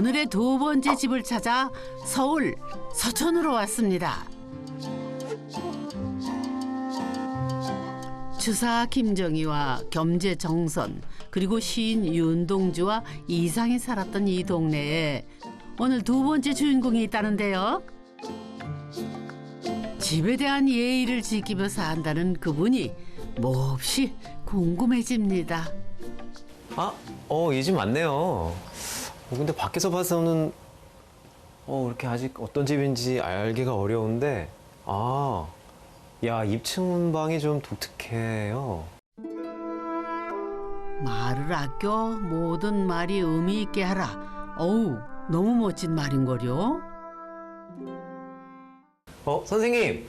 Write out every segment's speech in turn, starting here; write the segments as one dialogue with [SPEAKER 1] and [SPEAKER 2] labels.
[SPEAKER 1] 오늘의 두 번째 집을 찾아 서울 서천으로 왔습니다. 주사 김정희와 겸재 정선 그리고 시인 윤동주와 이상이 살았던 이 동네에 오늘 두 번째 주인공이 있다는데요. 집에 대한 예의를 지키며 산다는 그분이 몹시 궁금해집니다.
[SPEAKER 2] 이 집 맞네요. 근데 밖에서 봐서는 이렇게 아직 어떤 집인지 알기가 어려운데 입층방이 좀 독특해요.
[SPEAKER 1] 말을 아껴 모든 말이 의미 있게 하라. 어우, 너무 멋진 말인걸요.
[SPEAKER 2] 선생님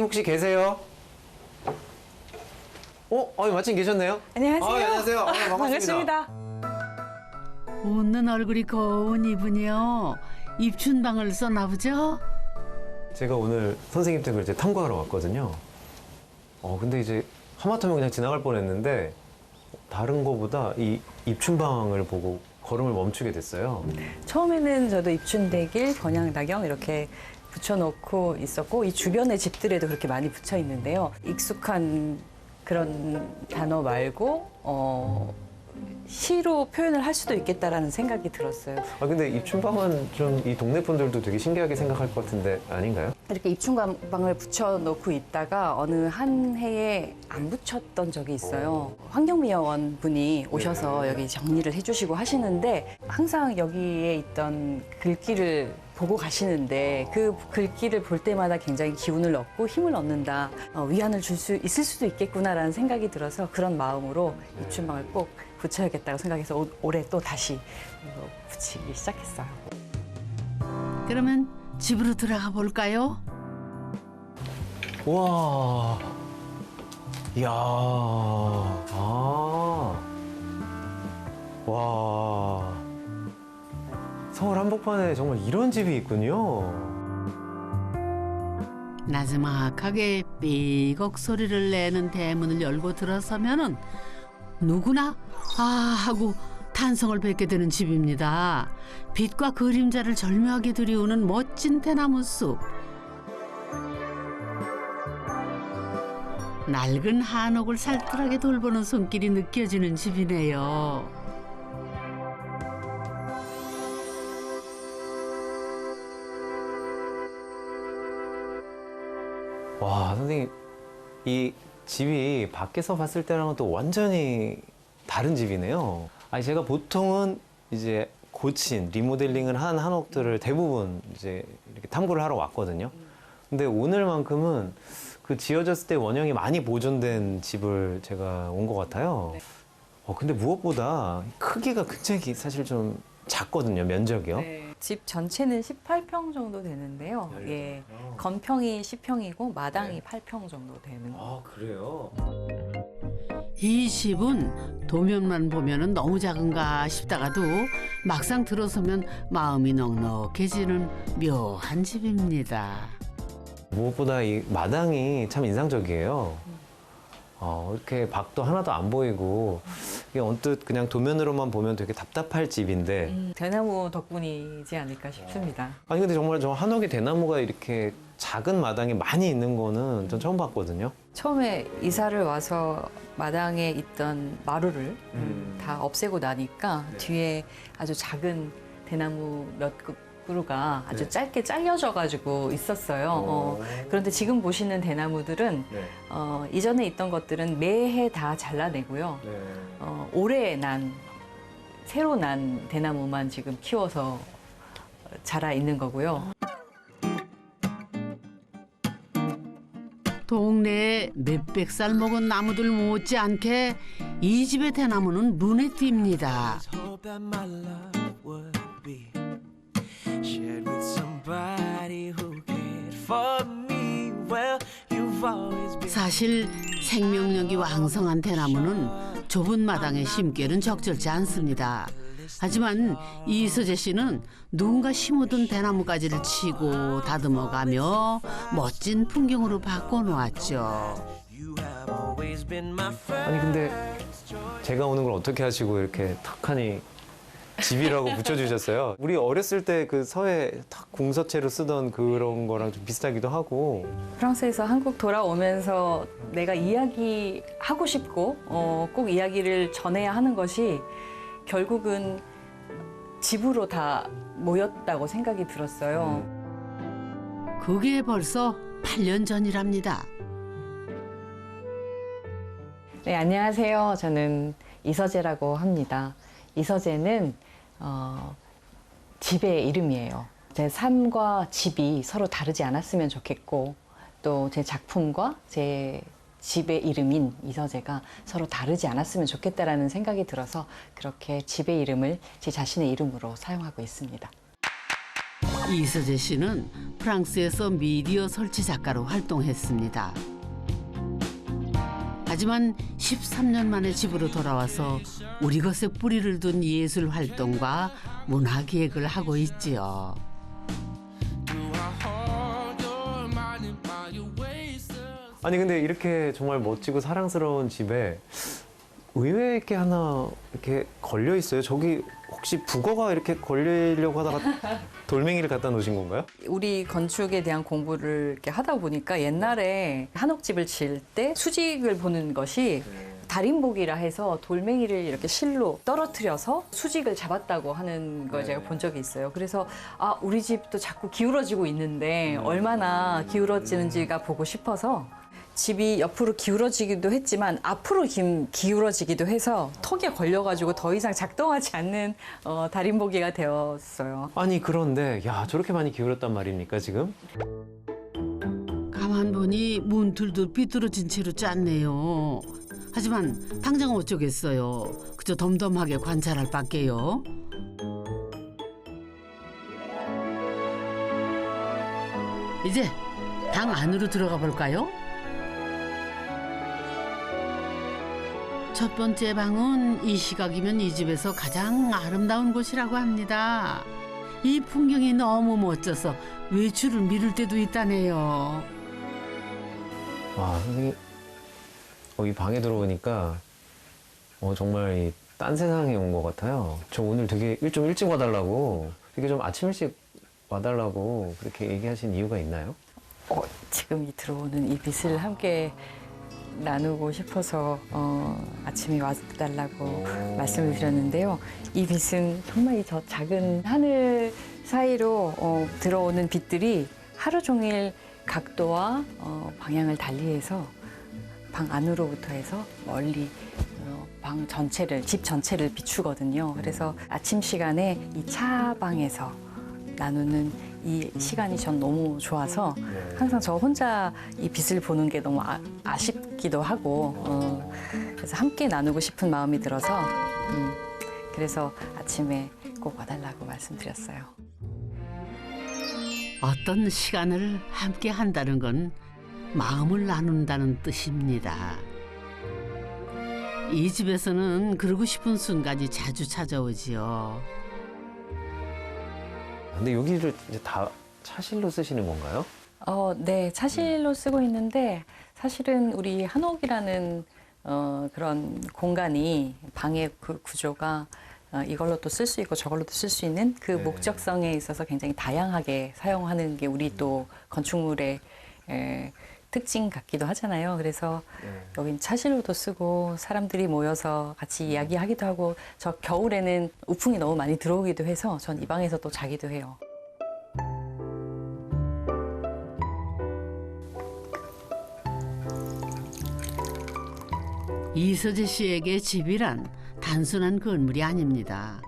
[SPEAKER 2] 혹시 계세요? 마침 계셨네요.
[SPEAKER 3] 안녕하세요.
[SPEAKER 2] 안녕하세요. 반갑습니다.
[SPEAKER 1] 웃는 얼굴이 고운 이분이요. 입춘방을 썼나 보죠?
[SPEAKER 2] 제가 오늘 선생님 댁을 이제 탐구하러 왔거든요. 근데 이제 하마터면 그냥 지나갈 뻔했는데 다른 거보다 이 입춘방을 보고 걸음을 멈추게 됐어요.
[SPEAKER 3] 처음에는 저도 입춘대길, 번향나경 이렇게 붙여놓고 있었고 이 주변의 집들에도 그렇게 많이 붙여 있는데요. 익숙한 그런 단어 말고 시로 표현을 할 수도 있겠다라는 생각이 들었어요.
[SPEAKER 2] 근데 입춘방은 좀 이 동네 분들도 되게 신기하게 생각할 것 같은데 아닌가요?
[SPEAKER 3] 이렇게 입춘방을 붙여놓고 있다가 어느 한 해에 안 붙였던 적이 있어요. 환경미화원 분이 오셔서 여기 정리를 해주시고 하시는데 항상 여기에 있던 글귀를 보고 가시는데 그 글귀를 볼 때마다 굉장히 기운을 얻고 힘을 얻는다. 위안을 줄 수 있을 수도 있겠구나라는 생각이 들어서 그런 마음으로 입춘방을 꼭 붙여야겠다고 생각해서 올해 또 다시 붙이기 시작했어요.
[SPEAKER 1] 그러면 집으로 들어가 볼까요?
[SPEAKER 2] 와, 이야, 와, 서울 한복판에 정말 이런 집이 있군요.
[SPEAKER 1] 나지막하게 삐걱 소리를 내는 대문을 열고 들어서면은 누구나 하고 탄성을 뱉게 되는 집입니다. 빛과 그림자를 절묘하게 들이우는 멋진 대나무 숲. 낡은 한옥을 살뜰하게 돌보는 손길이 느껴지는 집이네요.
[SPEAKER 2] 와, 선생님, 이 집이 밖에서 봤을 때랑은 또 완전히 다른 집이네요. 제가 보통은 이제 고친, 리모델링을 한 한옥들을 대부분 이제 이렇게 탐구를 하러 왔거든요. 근데 오늘만큼은 그 지어졌을 때 원형이 많이 보존된 집을 제가 온 것 같아요. 근데 무엇보다 크기가 굉장히 사실 좀 작거든요, 면적이요.
[SPEAKER 3] 네. 집 전체는 18평 정도 되는데요. 예, 건평이 10평이고 마당이 8평 정도 되는 거.
[SPEAKER 2] 그래요?
[SPEAKER 1] 이 집은 도면만 보면은 너무 작은가 싶다가도 막상 들어서면 마음이 넉넉해지는 묘한 집입니다.
[SPEAKER 2] 무엇보다 이 마당이 참 인상적이에요. 이렇게 밖도 하나도 안 보이고 이게 언뜻 그냥 도면으로만 보면 되게 답답할 집인데
[SPEAKER 3] 대나무 덕분이지 않을까 싶습니다.
[SPEAKER 2] 근데 정말 저 한옥에 대나무가 이렇게 작은 마당에 많이 있는 거는 전 처음 봤거든요.
[SPEAKER 3] 처음에 이사를 와서 마당에 있던 마루를 다 없애고 나니까 뒤에 아주 작은 대나무 몇 그루가 아주 짧게 잘려져가지고 있었어요. 그런데 지금 보시는 대나무들은 이전에 있던 것들은 매해 다 잘라내고요. 올해 새로 난 대나무만 지금 키워서 자라 있는 거고요.
[SPEAKER 1] 동네에 몇백 살 먹은 나무들 못지않게 이 집의 대나무는 눈에 띕니다. 사실 생명력이 왕성한 대나무는 좁은 마당에 심기에는 적절치 않습니다. 하지만 이서재 씨는 누군가 심어둔 대나무가지를 치고 다듬어가며 멋진 풍경으로 바꿔놓았죠.
[SPEAKER 2] 근데 제가 오는 걸 어떻게 하시고 이렇게 탁하니 집이라고 붙여주셨어요. 우리 어렸을 때 그 서예 탁 궁서체로 쓰던 그런 거랑 좀 비슷하기도 하고.
[SPEAKER 3] 프랑스에서 한국 돌아오면서 내가 이야기하고 싶고 꼭 이야기를 전해야 하는 것이 결국은 집으로 다 모였다고 생각이 들었어요.
[SPEAKER 1] 그게 벌써 8년 전이랍니다.
[SPEAKER 3] 네, 안녕하세요. 저는 이서재라고 합니다. 이서재는 집의 이름이에요. 제 삶과 집이 서로 다르지 않았으면 좋겠고 또 제 작품과 제 집의 이름인 이서재가 서로 다르지 않았으면 좋겠다라는 생각이 들어서 그렇게 집의 이름을 제 자신의 이름으로 사용하고 있습니다.
[SPEAKER 1] 이서재 씨는 프랑스에서 미디어 설치 작가로 활동했습니다. 하지만 13년 만에 집으로 돌아와서 우리 것에 뿌리를 둔 예술 활동과 문화 기획을 하고 있지요.
[SPEAKER 2] 아니 근데 이렇게 정말 멋지고 사랑스러운 집에 의외의 게 하나 이렇게 걸려 있어요. 저기 혹시 북어가 이렇게 걸리려고 하다가 돌멩이를 갖다 놓으신 건가요?
[SPEAKER 3] 우리 건축에 대한 공부를 이렇게 하다 보니까 옛날에 한옥집을 지을 때 수직을 보는 것이 달인복이라 해서 돌멩이를 이렇게 실로 떨어뜨려서 수직을 잡았다고 하는 걸 제가 본 적이 있어요. 그래서 우리 집도 자꾸 기울어지고 있는데 얼마나 기울어지는지가 보고 싶어서 집이 옆으로 기울어지기도 했지만 앞으로 기울어지기도 해서 턱에 걸려가지고 더 이상 작동하지 않는 달인복이가 되었어요.
[SPEAKER 2] 아니 그런데 야 저렇게 많이 기울었단 말입니까 지금?
[SPEAKER 1] 가만 보니 문틀도 삐뚤어진 채로 짰네요. 하지만 당장 어쩌겠어요. 그저 덤덤하게 관찰할 밖에요. 이제 방 안으로 들어가 볼까요? 첫 번째 방은 이 시각이면 이 집에서 가장 아름다운 곳이라고 합니다. 이 풍경이 너무 멋져서 외출을 미룰 때도 있다네요.
[SPEAKER 2] 와 선생님 이 방에 들어오니까 정말 딴 세상에 온 것 같아요. 저 오늘 되게 좀 일찍 와달라고 되게 좀 아침 일찍 와달라고 그렇게 얘기하신 이유가 있나요?
[SPEAKER 3] 지금 들어오는 이 빛을 함께 나누고 싶어서 아침에 와달라고 말씀을 드렸는데요. 이 빛은 정말 이 저 작은 하늘 사이로 들어오는 빛들이 하루 종일 각도와 방향을 달리해서 방 안으로부터 해서 멀리 방 전체를, 집 전체를 비추거든요. 그래서 아침 시간에 이 차방에서 나누는 이 시간이 전 너무 좋아서 항상 저 혼자 이 빛을 보는 게 너무 아쉽기도 하고 그래서 함께 나누고 싶은 마음이 들어서 그래서 아침에 꼭 와달라고 말씀드렸어요.
[SPEAKER 1] 어떤 시간을 함께 한다는 건 마음을 나눈다는 뜻입니다. 이 집에서는 그러고 싶은 순간이 자주 찾아오지요.
[SPEAKER 2] 근데 여기를 이제 다 차실로 쓰시는 건가요?
[SPEAKER 3] 네, 차실로 쓰고 있는데 사실은 우리 한옥이라는 그런 공간이 방의 그 구조가 이걸로 또 쓸 수 있고 저걸로도 쓸 수 있는 그 목적성에 있어서 굉장히 다양하게 사용하는 게 우리 또 건축물의 특징 같기도 하잖아요. 그래서 여긴 차실로도 쓰고 사람들이 모여서 같이 이야기하기도 하고 저 겨울에는 우풍이 너무 많이 들어오기도 해서 전 이 방에서 또 자기도 해요.
[SPEAKER 1] 이서재 씨에게 집이란 단순한 건물이 아닙니다.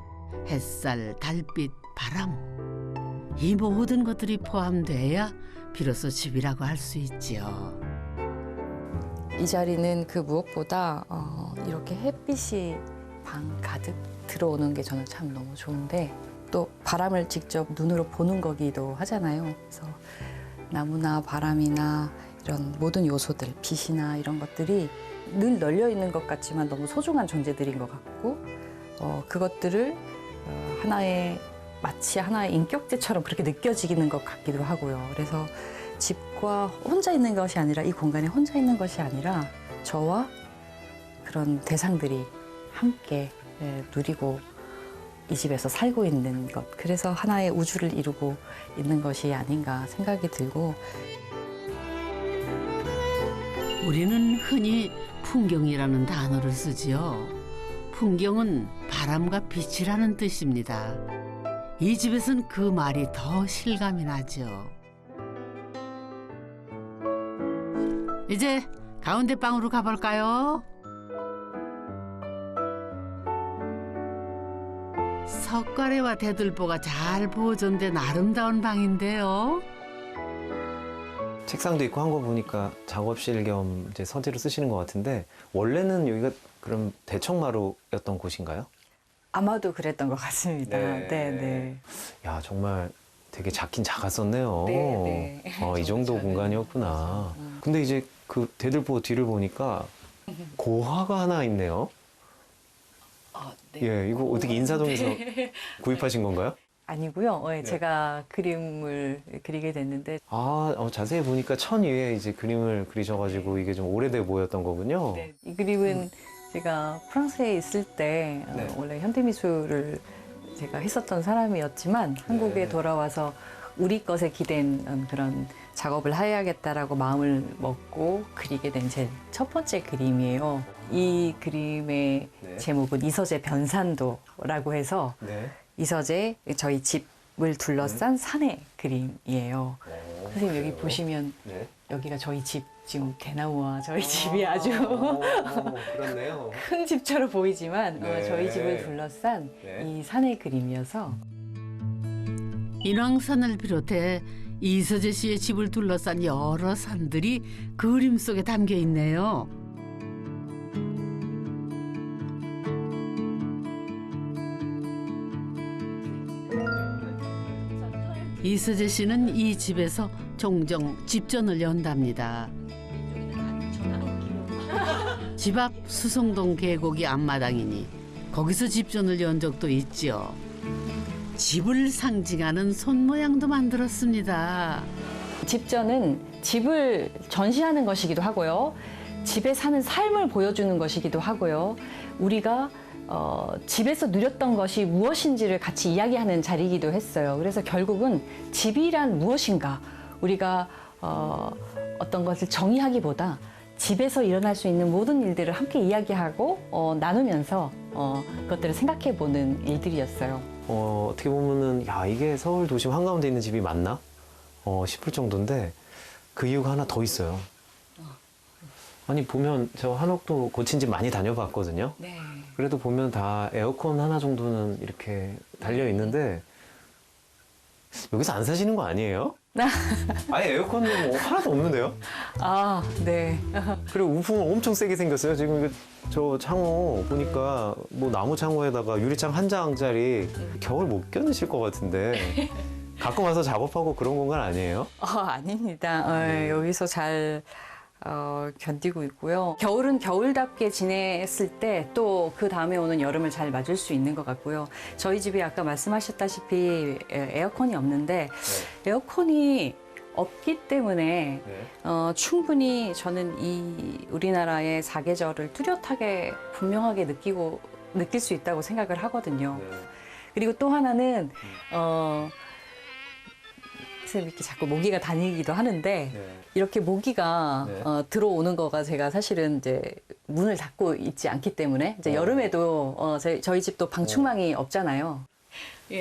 [SPEAKER 1] 햇살, 달빛, 바람 이 모든 것들이 포함돼야 비로소 집이라고 할 수 있지요.
[SPEAKER 3] 이 자리는 그 무엇보다 이렇게 햇빛이 방 가득 들어오는 게 저는 참 너무 좋은데 또 바람을 직접 눈으로 보는 거기도 하잖아요. 그래서 나무나 바람이나 이런 모든 요소들, 빛이나 이런 것들이 늘 널려 있는 것 같지만 너무 소중한 존재들인 것 같고 그것들을 하나의 마치 하나의 인격체처럼 그렇게 느껴지는 것 같기도 하고요. 그래서 집과 혼자 있는 것이 아니라 이 공간에 혼자 있는 것이 아니라 저와 그런 대상들이 함께 누리고 이 집에서 살고 있는 것, 그래서 하나의 우주를 이루고 있는 것이 아닌가 생각이 들고.
[SPEAKER 1] 우리는 흔히 풍경이라는 단어를 쓰지요. 풍경은 바람과 빛이라는 뜻입니다. 이 집에선 그 말이 더 실감이 나죠. 이제 가운데 방으로 가볼까요? 석가래와 대들보가 잘 보존된 아름다운 방인데요.
[SPEAKER 2] 책상도 있고 한 거 보니까 작업실 겸 이제 서재로 쓰시는 것 같은데 원래는 여기가 그럼 대청마루였던 곳인가요?
[SPEAKER 3] 아마도 그랬던 것 같습니다.
[SPEAKER 2] 네.
[SPEAKER 3] 네.
[SPEAKER 2] 야 정말 되게 작긴 작았었네요.
[SPEAKER 3] 네.
[SPEAKER 2] 이 정도
[SPEAKER 3] 작은
[SPEAKER 2] 공간이었구나.
[SPEAKER 3] 곳이어서.
[SPEAKER 2] 근데 이제 그 대들보 뒤를 보니까 고화가 하나 있네요.
[SPEAKER 3] 네.
[SPEAKER 2] 예, 이거 어떻게 인사동에서 구입하신 건가요?
[SPEAKER 3] 아니고요. 제가 그림을 그리게 됐는데
[SPEAKER 2] 자세히 보니까 천 위에 이제 그림을 그리셔가지고 이게 좀 오래돼 보였던 거군요.
[SPEAKER 3] 이 그림은 제가 프랑스에 있을 때
[SPEAKER 2] 네.
[SPEAKER 3] 원래 현대미술을 제가 했었던 사람이었지만 한국에 돌아와서 우리 것에 기댄 그런 작업을 해야겠다라고 마음을 먹고 그리게 된 제 첫 번째 그림이에요. 이 그림의
[SPEAKER 2] 네.
[SPEAKER 3] 제목은 이서재 변산도라고 해서
[SPEAKER 2] 네.
[SPEAKER 3] 이서재 저희 집을 둘러싼 산의 그림이에요. 선생님 여기
[SPEAKER 2] 그래요?
[SPEAKER 3] 보시면
[SPEAKER 2] 네.
[SPEAKER 3] 여기가 저희 집 지금 대나무와 저희 집이 아주
[SPEAKER 2] 그렇네요.
[SPEAKER 3] 큰 집처럼 보이지만
[SPEAKER 2] 네.
[SPEAKER 3] 저희 집을 둘러싼
[SPEAKER 2] 네.
[SPEAKER 3] 이 산의 그림이어서
[SPEAKER 1] 인왕산을 비롯해 이서재 씨의 집을 둘러싼 여러 산들이 그림 속에 담겨 있네요. 이서재 씨는 이 집에서 종종 집전을 연답니다. 집 앞 수성동 계곡이 앞마당이니 거기서 집전을 연 적도 있지요. 집을 상징하는 손 모양도 만들었습니다.
[SPEAKER 3] 집전은 집을 전시하는 것이기도 하고요. 집에 사는 삶을 보여주는 것이기도 하고요. 우리가 집에서 누렸던 것이 무엇인지를 같이 이야기하는 자리이기도 했어요. 그래서 결국은 집이란 무엇인가 우리가 어떤 것을 정의하기보다 집에서 일어날 수 있는 모든 일들을 함께 이야기하고 나누면서 그것들을 생각해보는 일들이었어요.
[SPEAKER 2] 어떻게 보면은 야 이게 서울 도심 한가운데 있는 집이 맞나 싶을 정도인데 그 이유가 하나 더 있어요. 아니 보면 저 한옥도 고친 집 많이 다녀봤거든요.
[SPEAKER 3] 네.
[SPEAKER 2] 그래도 보면 다 에어컨 하나 정도는 이렇게 달려 있는데 여기서 안 사시는 거 아니에요? 아예 에어컨은 뭐 하나도 없는데요?
[SPEAKER 3] 아, 네.
[SPEAKER 2] 그리고 우풍은 엄청 세게 생겼어요. 지금 이거 저 창호 보니까 뭐 나무 창호에다가 유리창 한 장짜리 겨울 못 견디실 것 같은데 가끔 와서 작업하고 그런 공간 아니에요?
[SPEAKER 3] 아닙니다. 여기서 잘 견디고 있고요. 겨울은 겨울답게 지냈을 때 또 그 다음에 오는 여름을 잘 맞을 수 있는 것 같고요. 저희 집이 아까 말씀하셨다시피 에어컨이 없는데 에어컨이 없기 때문에 충분히 저는 이 우리나라의 사계절을 뚜렷하게 분명하게 느낄 수 있다고 생각을 하거든요. 그리고 또 하나는 선생님 이렇게 자꾸 모기가 다니기도 하는데 이렇게 모기가 들어오는 거가 제가 사실은 이제 문을 닫고 있지 않기 때문에 이제 여름에도 저희 집도 방충망이 없잖아요.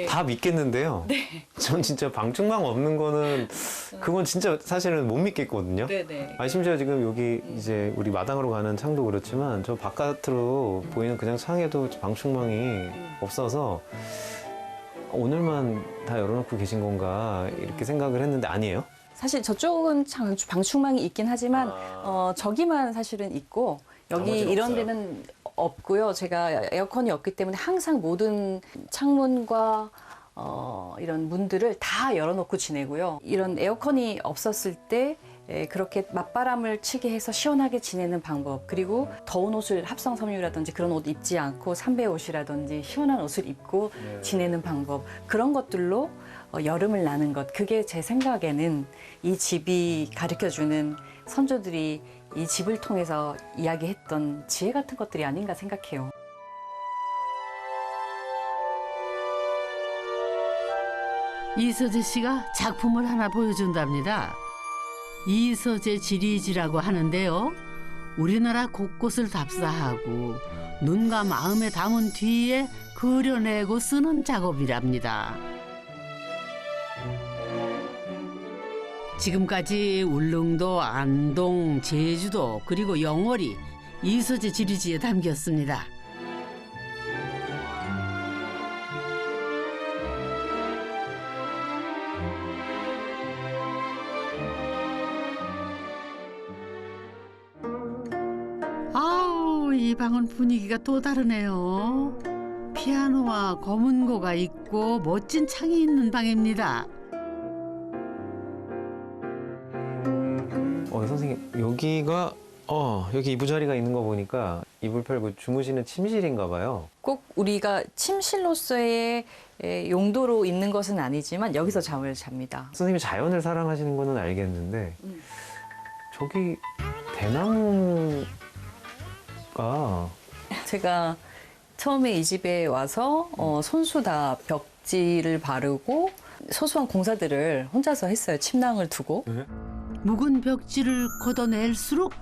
[SPEAKER 2] 다 믿겠는데요. 전 진짜 방충망 없는 거는 그건 진짜 사실은 못 믿겠거든요.
[SPEAKER 3] 네네.
[SPEAKER 2] 심지어 지금 여기 이제 우리 마당으로 가는 창도 그렇지만 저 바깥으로 보이는 그냥 창에도 방충망이 없어서 오늘만 다 열어놓고 계신 건가 이렇게 생각을 했는데 아니에요?
[SPEAKER 3] 사실 저쪽은 방충망이 있긴 하지만 저기만 사실은 있고 여기
[SPEAKER 2] 나머지는
[SPEAKER 3] 이런
[SPEAKER 2] 없어요.
[SPEAKER 3] 데는 없고요. 제가 에어컨이 없기 때문에 항상 모든 창문과 이런 문들을 다 열어놓고 지내고요. 이런 에어컨이 없었을 때 그렇게 맞바람을 치게 해서 시원하게 지내는 방법, 그리고 더운 옷을 합성 섬유라든지 그런 옷 입지 않고 삼배 옷이라든지 시원한 옷을 입고 지내는 방법, 그런 것들로 여름을 나는 것, 그게 제 생각에는 이 집이 가르쳐주는 선조들이 이 집을 통해서 이야기했던 지혜 같은 것들이 아닌가 생각해요.
[SPEAKER 1] 이서재 씨가 작품을 하나 보여준답니다. 이서재 지리지라고 하는데요. 우리나라 곳곳을 답사하고 눈과 마음에 담은 뒤에 그려내고 쓰는 작업이랍니다. 지금까지 울릉도, 안동, 제주도 그리고 영월이 이서재 지리지에 담겼습니다. 아우, 이 방은 분위기가 또 다르네요. 피아노와 검은고가 있고 멋진 창이 있는 방입니다.
[SPEAKER 2] 선생님 여기가 여기 이부자리가 있는 거 보니까 이불 펴고 주무시는 침실인가 봐요.
[SPEAKER 3] 꼭 우리가 침실로서의 용도로 있는 것은 아니지만 여기서 잠을 잡니다.
[SPEAKER 2] 선생님이 자연을 사랑하시는 거는 알겠는데 저기 대나무가
[SPEAKER 3] 제가 처음에 이 집에 와서 손수 다 벽지를 바르고 소소한 공사들을 혼자서 했어요. 침낭을 두고.
[SPEAKER 1] 묵은 벽지를 걷어낼수록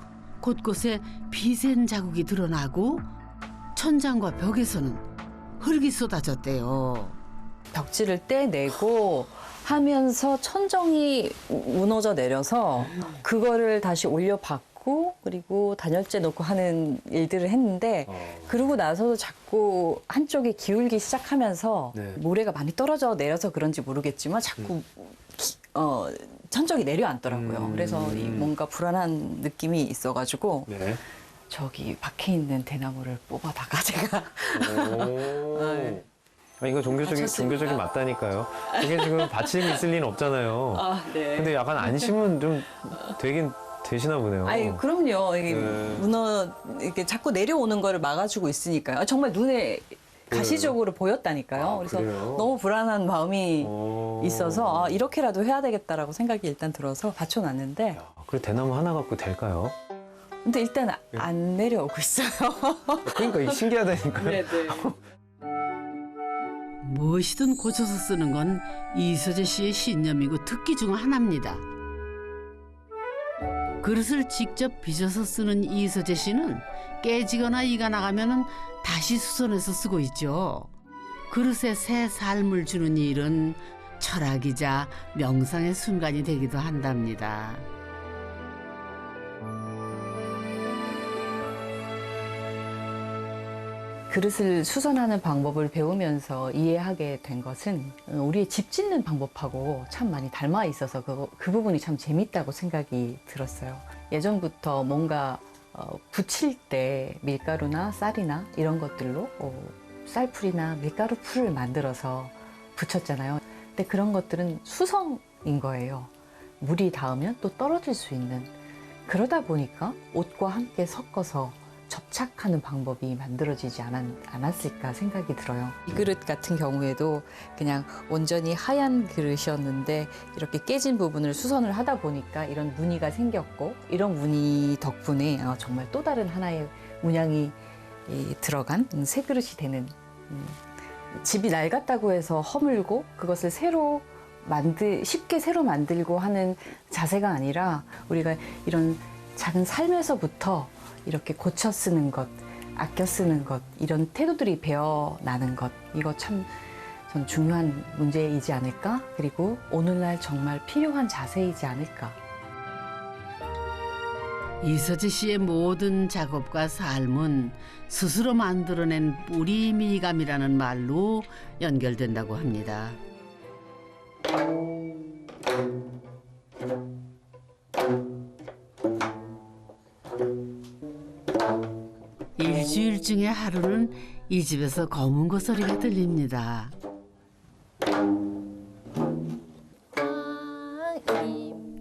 [SPEAKER 1] 곳곳에 비센 자국이 드러나고 천장과 벽에서는 흙이 쏟아졌대요.
[SPEAKER 3] 벽지를 떼내고 하면서 천정이 무너져 내려서 그거를 다시 올려받고 그리고 단열재 놓고 하는 일들을 했는데 그러고 나서도 자꾸 한쪽이 기울기 시작하면서
[SPEAKER 2] 네.
[SPEAKER 3] 모래가 많이 떨어져 내려서 그런지 모르겠지만 자꾸 천정이 내려앉더라고요. 그래서 이 뭔가 불안한 느낌이 있어가지고
[SPEAKER 2] 네.
[SPEAKER 3] 저기 밖에 있는 대나무를 뽑아다가 제가 네.
[SPEAKER 2] 이거 종교적인 맞다니까요. 이게 지금 받침이 있을 리는 없잖아요.
[SPEAKER 3] 네.
[SPEAKER 2] 근데 약간 안심은 좀 되긴 되시나 보네요.
[SPEAKER 3] 아니 그럼요. 이게 이렇게 자꾸 내려오는 거를 막아주고 있으니까요. 정말 눈에 가시적으로 보였다니까요. 그래서
[SPEAKER 2] 그래요?
[SPEAKER 3] 너무 불안한 마음이
[SPEAKER 2] 오.
[SPEAKER 3] 있어서 이렇게라도 해야 되겠다라고 생각이 일단 들어서 받쳐놨는데
[SPEAKER 2] 그래 대나무 하나 갖고 될까요?
[SPEAKER 3] 근데 일단 안 내려오고 있어요.
[SPEAKER 2] 그러니까 이게 신기하다니까요.
[SPEAKER 1] 무엇이든 고쳐서 쓰는 건 이서재 씨의 신념이고 특기 중 하나입니다. 그릇을 직접 빚어서 쓰는 이서재 씨는 깨지거나 이가 나가면 다시 수선해서 쓰고 있죠. 그릇에 새 삶을 주는 일은 철학이자 명상의 순간이 되기도 한답니다.
[SPEAKER 3] 그릇을 수선하는 방법을 배우면서 이해하게 된 것은 우리의 집 짓는 방법하고 참 많이 닮아 있어서 그 부분이 참 재밌다고 생각이 들었어요. 예전부터 뭔가 부칠 때 밀가루나 쌀이나 이런 것들로 쌀풀이나 밀가루 풀을 만들어서 붙였잖아요. 근데 그런 것들은 수성인 거예요. 물이 닿으면 또 떨어질 수 있는. 그러다 보니까 옷과 함께 섞어서 접착하는 방법이 만들어지지 않았을까 생각이 들어요. 이 그릇 같은 경우에도 그냥 온전히 하얀 그릇이었는데 이렇게 깨진 부분을 수선을 하다 보니까 이런 무늬가 생겼고 이런 무늬 덕분에 정말 또 다른 하나의 문양이 들어간 새 그릇이 되는 집이 낡았다고 해서 허물고 그것을 쉽게 새로 만들고 하는 자세가 아니라 우리가 이런 작은 삶에서부터 이렇게 고쳐 쓰는 것, 아껴 쓰는 것, 이런 태도들이 배어나는 것, 이거 참 전 중요한 문제이지 않을까? 그리고 오늘날 정말 필요한 자세이지 않을까?
[SPEAKER 1] 이서재 씨의 모든 작업과 삶은 스스로 만들어낸 뿌리 미감이라는 말로 연결된다고 합니다. 일주일중에 하루는 이 집에서 검은고 소리가 들립니다.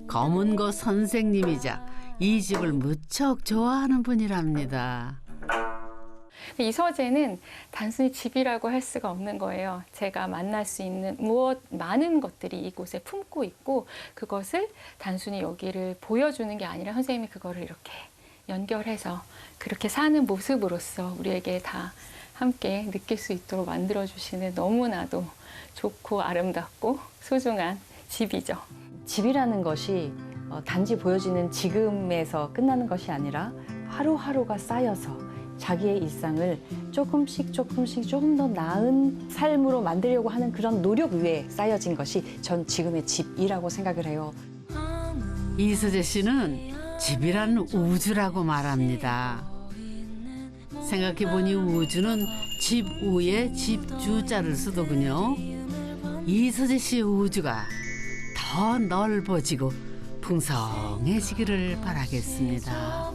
[SPEAKER 1] 검은고 선생님이자 이 집을 무척 좋아하는 분이랍니다.
[SPEAKER 4] 이서재는 단순히 집이라고 할 수가 없는 거예요. 제가 만날 수 있는 많은 것들이 이곳에 품고 있고 그것을 단순히 여기를 보여주는 게 아니라 선생님이 그거를 이렇게 연결해서 그렇게 사는 모습으로서 우리에게 다 함께 느낄 수 있도록 만들어주시는 너무나도 좋고 아름답고 소중한 집이죠.
[SPEAKER 3] 집이라는 것이 단지 보여지는 지금에서 끝나는 것이 아니라 하루하루가 쌓여서 자기의 일상을 조금씩 조금 더 나은 삶으로 만들려고 하는 그런 노력 위에 쌓여진 것이 전 지금의 집이라고 생각을 해요.
[SPEAKER 1] 이서재 씨는 집이란 우주라고 말합니다. 생각해보니 우주는 집 위에 집주자를 쓰더군요. 이서재 씨의 우주가 더 넓어지고 풍성해지기를 바라겠습니다.